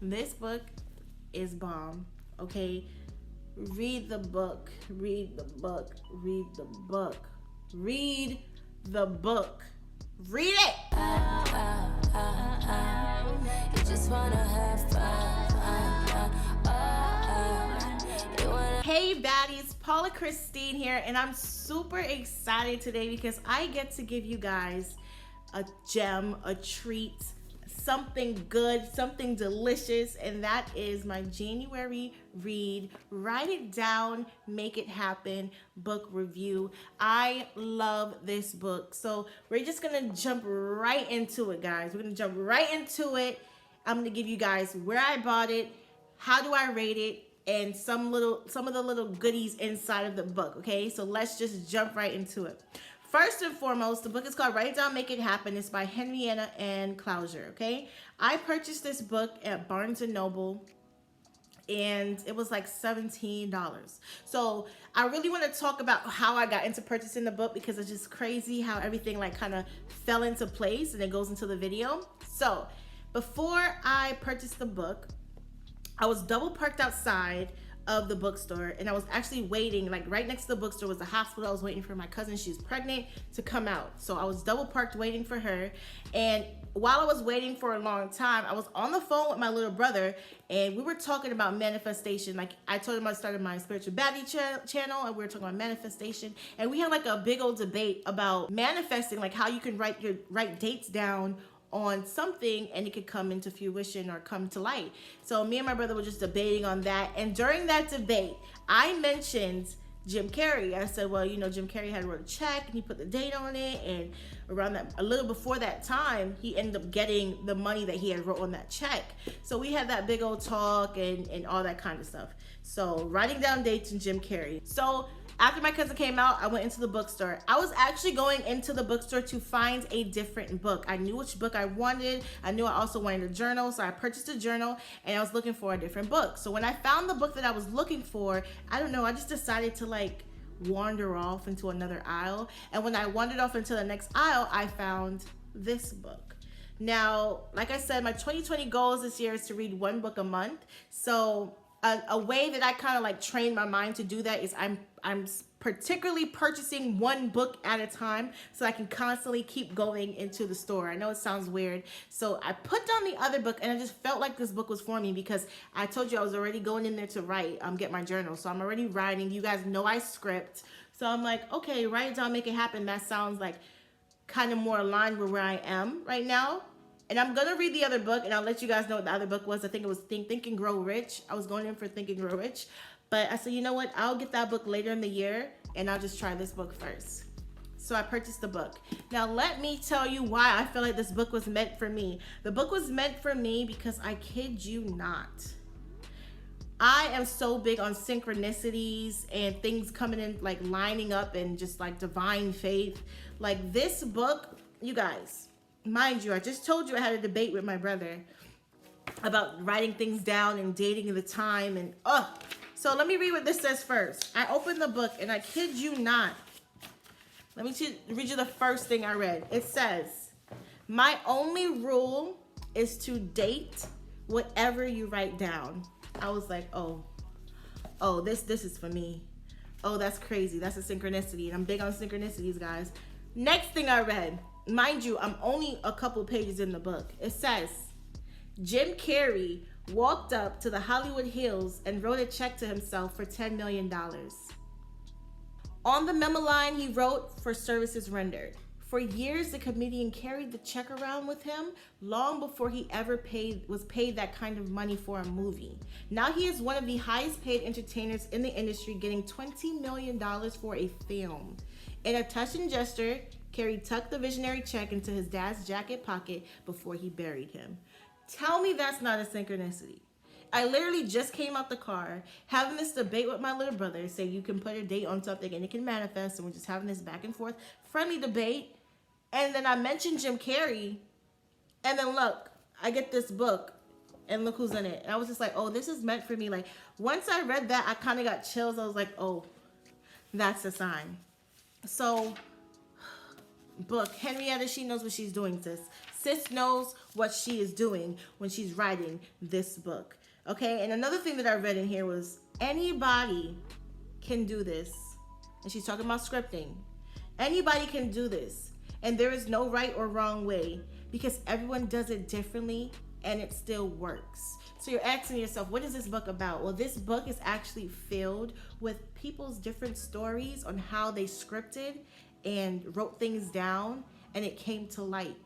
This book is bomb, okay? Read the book, read the book, read the book, read the book, read it! You just wanna have fun. Hey baddies, Paula Christine here, and I'm super excited today because I get to give you guys a gem, a treat, something good, something delicious, and that is my January read, write it down, make it happen book review. I love this book. So we're just gonna jump right into it, guys. We're gonna jump right into it. I'm gonna give you guys where I bought it, how do I rate it, and some of the little goodies inside of the book, okay? So let's just jump right into it. First and foremost, the book is called Write It Down, Make It Happen. It's by Henriette Ann Klauser, okay? I purchased this book at Barnes & Noble, and it was like $17. So I really want to talk about how I got into purchasing the book because it's just crazy how everything like kind of fell into place, and it goes into the video. So before I purchased the book, I was double parked outside of the bookstore, and I was actually waiting, like right next to the bookstore was the hospital. I was waiting for my cousin, she was pregnant, to come out. So I was double parked waiting for her, and while I was waiting for a long time, I was on the phone with my little brother, and we were talking about manifestation. Like I told him I started my spiritual baddie channel, and we were talking about manifestation, and we had like a big old debate about manifesting, like how you can write dates down on something and it could come into fruition or come to light. So me and my brother were just debating on that, and during that debate I mentioned Jim Carrey. I said, well, you know, Jim Carrey had wrote a check and he put the date on it, and around that, a little before that time, he ended up getting the money that he had wrote on that check. So we had that big old talk and all that kind of stuff. So writing down dates and Jim Carrey. So after my cousin came out, I went into the bookstore. I was actually going into the bookstore to find a different book. I knew which book I wanted. I knew I also wanted a journal, so I purchased a journal, and I was looking for a different book. So when I found the book that I was looking for, I don't know, I just decided to like wander off into another aisle. And when I wandered off into the next aisle, I found this book. Now, like I said, my 2020 goals this year is to read one book a month. So a way that I kind of like train my mind to do that is I'm particularly purchasing one book at a time so I can constantly keep going into the store. I know it sounds weird. So I put down the other book, and I just felt like this book was for me because I told you I was already going in there to write, get my journal. So I'm already writing. You guys know I script. So I'm like, okay, write it down, make it happen. That sounds like kind of more aligned with where I am right now. And I'm going to read the other book, and I'll let you guys know what the other book was. I think it was Think and Grow Rich. I was going in for Think and Grow Rich. But I said, you know what? I'll get that book later in the year, and I'll just try this book first. So I purchased the book. Now, let me tell you why I feel like this book was meant for me. The book was meant for me because I kid you not, I am so big on synchronicities and things coming in, like lining up, and just like divine faith. Like this book, you guys, mind you, I just told you I had a debate with my brother about writing things down and dating the time, and so let me read what this says first. I opened the book, and I kid you not, let me read you the first thing I read. It says, my only rule is to date whatever you write down. I was like, oh, this is for me. Oh, that's crazy. That's a synchronicity, and I'm big on synchronicities, guys. Next thing I read, mind you, I'm only a couple pages in the book. It says, Jim Carrey walked up to the Hollywood Hills and wrote a check to himself for $10 million. On the memo line, he wrote for services rendered. For years, the comedian carried the check around with him long before he ever was paid that kind of money for a movie. Now he is one of the highest paid entertainers in the industry, getting $20 million for a film. In a touching gesture, Carrey tucked the visionary check into his dad's jacket pocket before he buried him. Tell me that's not a synchronicity. I literally just came out the car having this debate with my little brother, say you can put a date on something and it can manifest, and we're just having this back and forth friendly debate. And then I mentioned Jim Carrey, and then look, I get this book, and look who's in it. And I was just like, oh, this is meant for me. Like once I read that, I kind of got chills. I was like, oh, that's a sign. So book, Henrietta, she knows what she's doing, sis. sis knows what she is doing when she's writing this book. Okay, and another thing that I read in here was anybody can do this. And she's talking about scripting. Anybody can do this. And there is no right or wrong way because everyone does it differently and it still works. So you're asking yourself, what is this book about? Well, this book is actually filled with people's different stories on how they scripted and wrote things down and it came to light.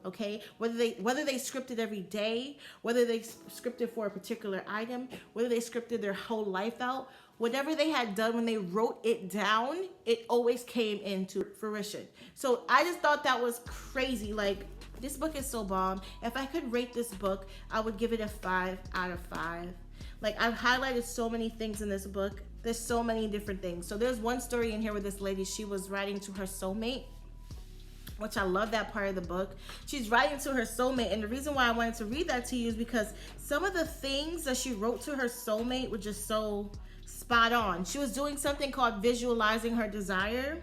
Okay, whether they scripted every day, whether they scripted for a particular item, whether they scripted their whole life out, whatever they had done when they wrote it down, it always came into fruition. So I just thought that was crazy. Like, this book is so bomb. If I could rate this book, I would give it a 5 out of 5. Like, I've highlighted so many things in this book. There's so many different things. So there's one story in here with this lady, she was writing to her soulmate, which I love that part of the book. She's writing to her soulmate, and the reason why I wanted to read that to you is because some of the things that she wrote to her soulmate were just so spot on. She was doing something called visualizing her desire.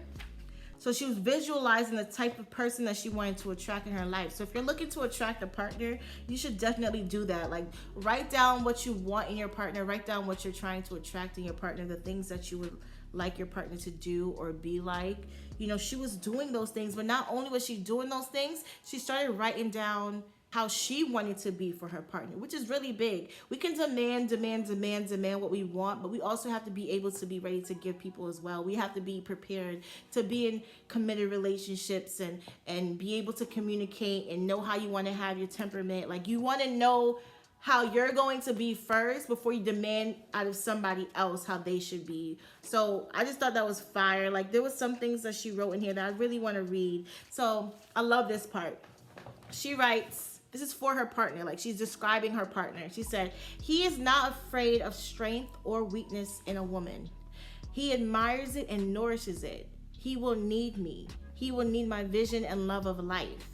So she was visualizing the type of person that she wanted to attract in her life. So if you're looking to attract a partner, you should definitely do that. Like, write down what you want in your partner, write down what you're trying to attract in your partner, the things that you would like your partner to do or be like. You know, she was doing those things, but not only was she doing those things, she started writing down how she wanted to be for her partner, which is really big. We can demand what we want, but we also have to be able to be ready to give people as well. We have to be prepared to be in committed relationships and be able to communicate and know how you want to have your temperament. Like, you want to know how you're going to be first before you demand out of somebody else how they should be. So I just thought that was fire. Like, there was some things that she wrote in here that I really want to read. So I love this part. She writes, this is for her partner. Like, she's describing her partner. She said, he is not afraid of strength or weakness in a woman. He admires it and nourishes it. He will need me. He will need my vision and love of life.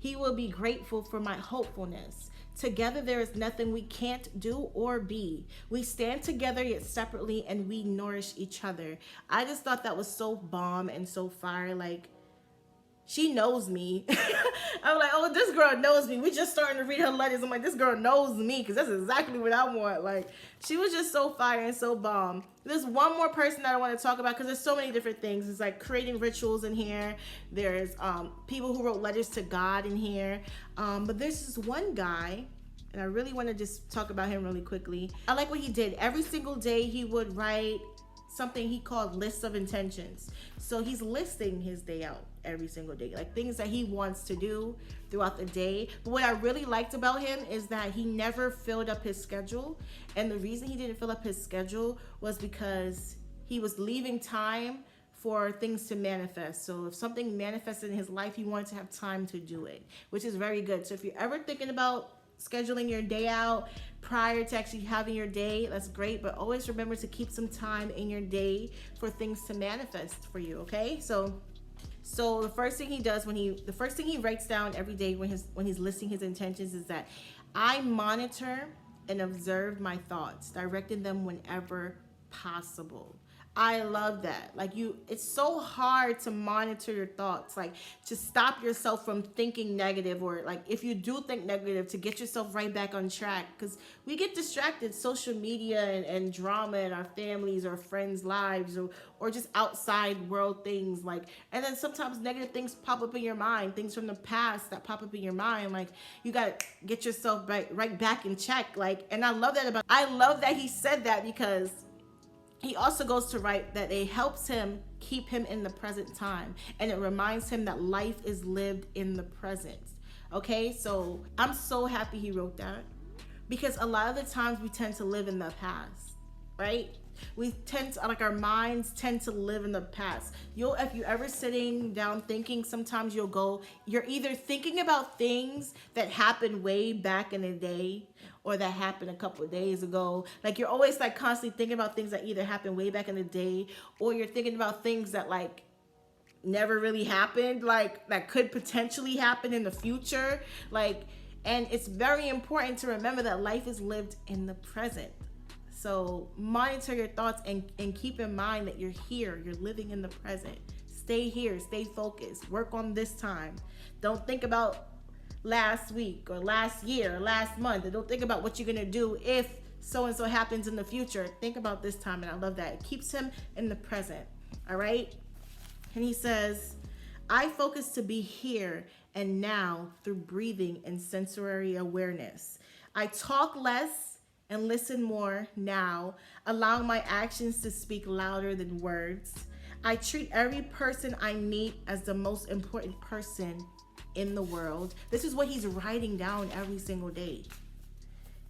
He will be grateful for my hopefulness. Together there is nothing we can't do or be. We stand together yet separately and we nourish each other. I just thought that was so bomb and so fire. Like, she knows me. I'm like, oh, this girl knows me. We just starting to read her letters. I'm like, this girl knows me because that's exactly what I want. Like, she was just so fire and so bomb. There's one more person that I want to talk about because there's so many different things. It's like creating rituals in here. There's people who wrote letters to God in here. But there's this one guy, and I really want to just talk about him really quickly. I like what he did. Every single day he would write something he called lists of intentions. So he's listing his day out every single day, like things that he wants to do throughout the day. But what I really liked about him is that he never filled up his schedule. And the reason he didn't fill up his schedule was because he was leaving time for things to manifest. So if something manifested in his life, he wanted to have time to do it, which is very good. So if you're ever thinking about scheduling your day out prior to actually having your day, that's great, but always remember to keep some time in your day for things to manifest for you. Okay, so the first thing he does the first thing he writes down every day when he's listing his intentions is that I monitor and observe my thoughts, directing them whenever possible. I love that. Like, it's so hard to monitor your thoughts, like to stop yourself from thinking negative, or like if you do think negative, to get yourself right back on track, because we get distracted, social media and drama in our families or friends' lives, or just outside world things, like, and then sometimes negative things pop up in your mind, things from the past that pop up in your mind. Like, you got to get yourself right back in check. Like, and I love that he said that, because he also goes to write that it helps him keep him in the present time, and it reminds him that life is lived in the present. Okay, so I'm so happy he wrote that, because a lot of the times we tend to live in the past, right? We tend to, like, our minds tend to live in the past. If you're ever sitting down thinking, sometimes you're either thinking about things that happened way back in the day, or that happened a couple of days ago. Like, you're always like constantly thinking about things that either happened way back in the day, or you're thinking about things that like never really happened, like that could potentially happen in the future. Like, and it's very important to remember that life is lived in the present. So monitor your thoughts and keep in mind that you're here, you're living in the present. Stay here, stay focused, work on this time. Don't think about last week or last year or last month. And don't think about what you're going to do if so-and-so happens in the future. Think about this time, and I love that. It keeps him in the present, all right? And he says, I focus to be here and now through breathing and sensory awareness. I talk less and listen more now, allowing my actions to speak louder than words. I treat every person I meet as the most important person in the world. This is what he's writing down every single day.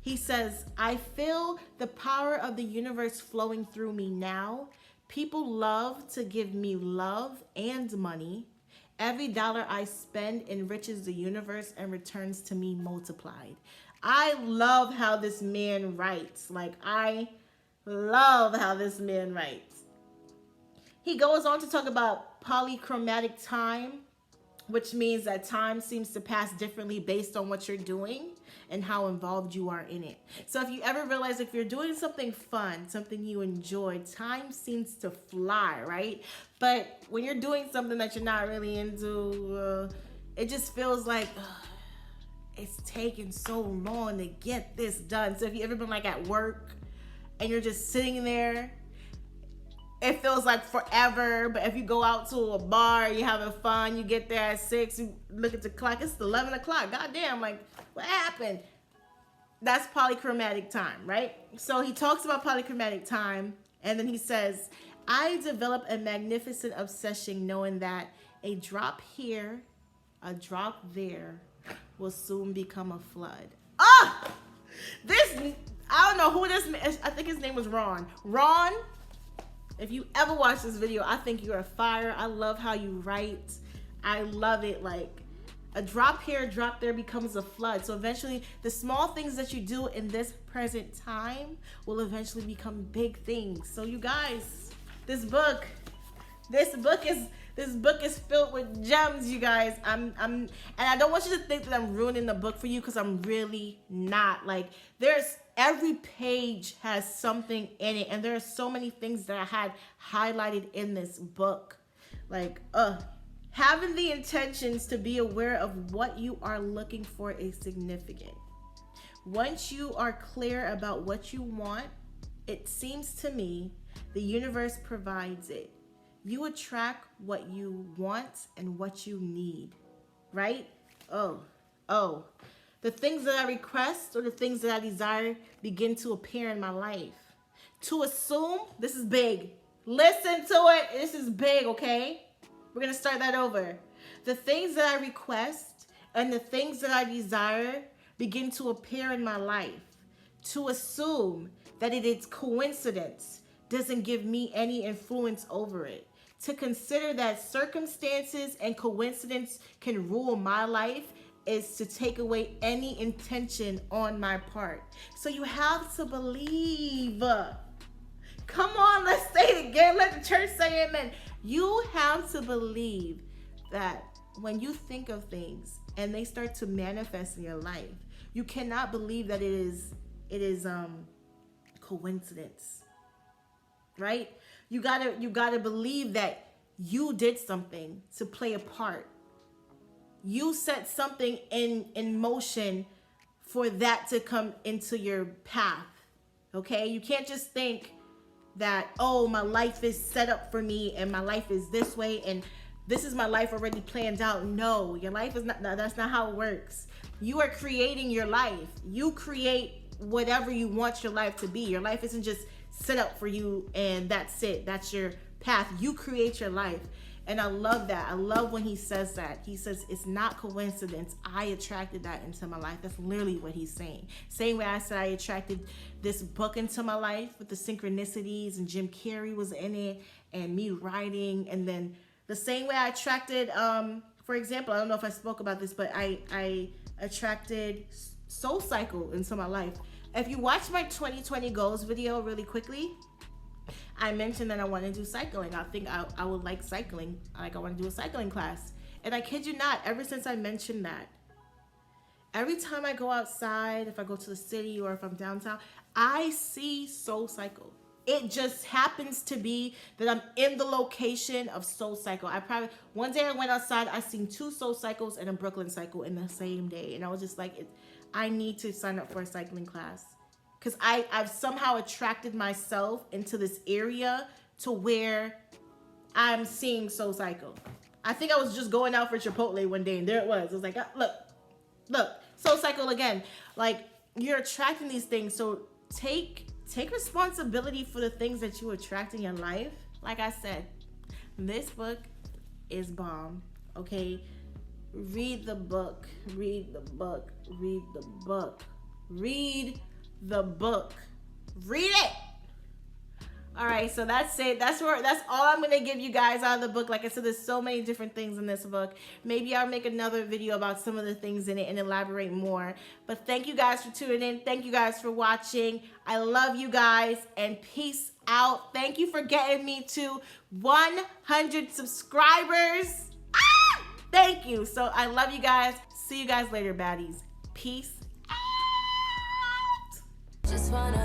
He says, I feel the power of the universe flowing through me now. People love to give me love and money. Every dollar I spend enriches the universe and returns to me multiplied. I love how this man writes. Like, I love how this man writes. He goes on to talk about polychromatic time, which means that time seems to pass differently based on what you're doing and how involved you are in it. So if you ever realize if you're doing something fun, something you enjoy, time seems to fly, right? But when you're doing something that you're not really into, it just feels like it's taking so long to get this done. So if you ever been like at work and you're just sitting there, it feels like forever. But if you go out to a bar, you're having fun, you get there at 6, you look at the clock, it's 11 o'clock. Goddamn, like, what happened? That's polychromatic time, right? So he talks about polychromatic time, and then he says, I develop a magnificent obsession knowing that a drop here, a drop there will soon become a flood. Ah! I don't know who this is. I think his name was Ron. Ron, if you ever watch this video, I think you're a fire. I love how you write. I love it. Like, a drop here, a drop there becomes a flood. So eventually, the small things that you do in this present time will eventually become big things. So you guys, this book is filled with gems, you guys. And I don't want you to think that I'm ruining the book for you, because I'm really not. Like, every page has something in it, and there are so many things that I had highlighted in this book. Like, having the intentions to be aware of what you are looking for is significant. Once you are clear about what you want, it seems to me the universe provides it. You attract what you want and what you need, right? Oh. The things that I request or the things that I desire begin to appear in my life. To assume, this is big. Listen to it. This is big, okay? We're going to start that over. The things that I request and the things that I desire begin to appear in my life. To assume that it is coincidence doesn't give me any influence over it. To consider that circumstances and coincidence can rule my life is to take away any intention on my part. So you have to believe. Come on, let's say it again. Let the church say amen. You have to believe that when you think of things and they start to manifest in your life, you cannot believe that it is coincidence, right? You gotta believe that you did something to play a part. You set something in motion for that to come into your path, okay? You can't just think that, oh, my life is set up for me and my life is this way and this is my life already planned out. No, your life is not, that's not how it works. You are creating your life. You create whatever you want your life to be. Your life isn't just set up for you and that's it. That's your path. You create your life. And I love that. I love when he says that. He says, it's not coincidence. I attracted that into my life. That's literally what he's saying. Same way I said I attracted this book into my life with the Synchronicities, and Jim Carrey was in it, and me writing. And then the same way I attracted, for example, I don't know if I spoke about this, but I attracted Soul Cycle into my life. If you watch my 2020 goals video really quickly, I mentioned that I want to do cycling. I think I would like cycling. Like, I want to do a cycling class. And I kid you not, ever since I mentioned that, every time I go outside, if I go to the city or if I'm downtown, I see Soul Cycle. It just happens to be that I'm in the location of Soul Cycle. One day I went outside, I seen 2 Soul Cycles and a Brooklyn Cycle in the same day. And I was just like, I need to sign up for a cycling class. Because I've somehow attracted myself into this area to where I'm seeing Soul Cycle. I think I was just going out for Chipotle one day and there it was. I was like, look, Soul Cycle again. Like, you're attracting these things. So take responsibility for the things that you attract in your life. Like I said, this book is bomb, okay? Read the book, read the book, read the book, read the book, read it. All right, so that's it. That's all I'm gonna give you guys out of the book. Like I said, there's so many different things in this book. Maybe I'll make another video about some of the things in it and elaborate more. But thank you guys for tuning in. Thank you guys for watching. I love you guys and peace out. Thank you for getting me to 100 subscribers. Thank you. So I love you guys. See you guys later, baddies. Peace out. Just wanna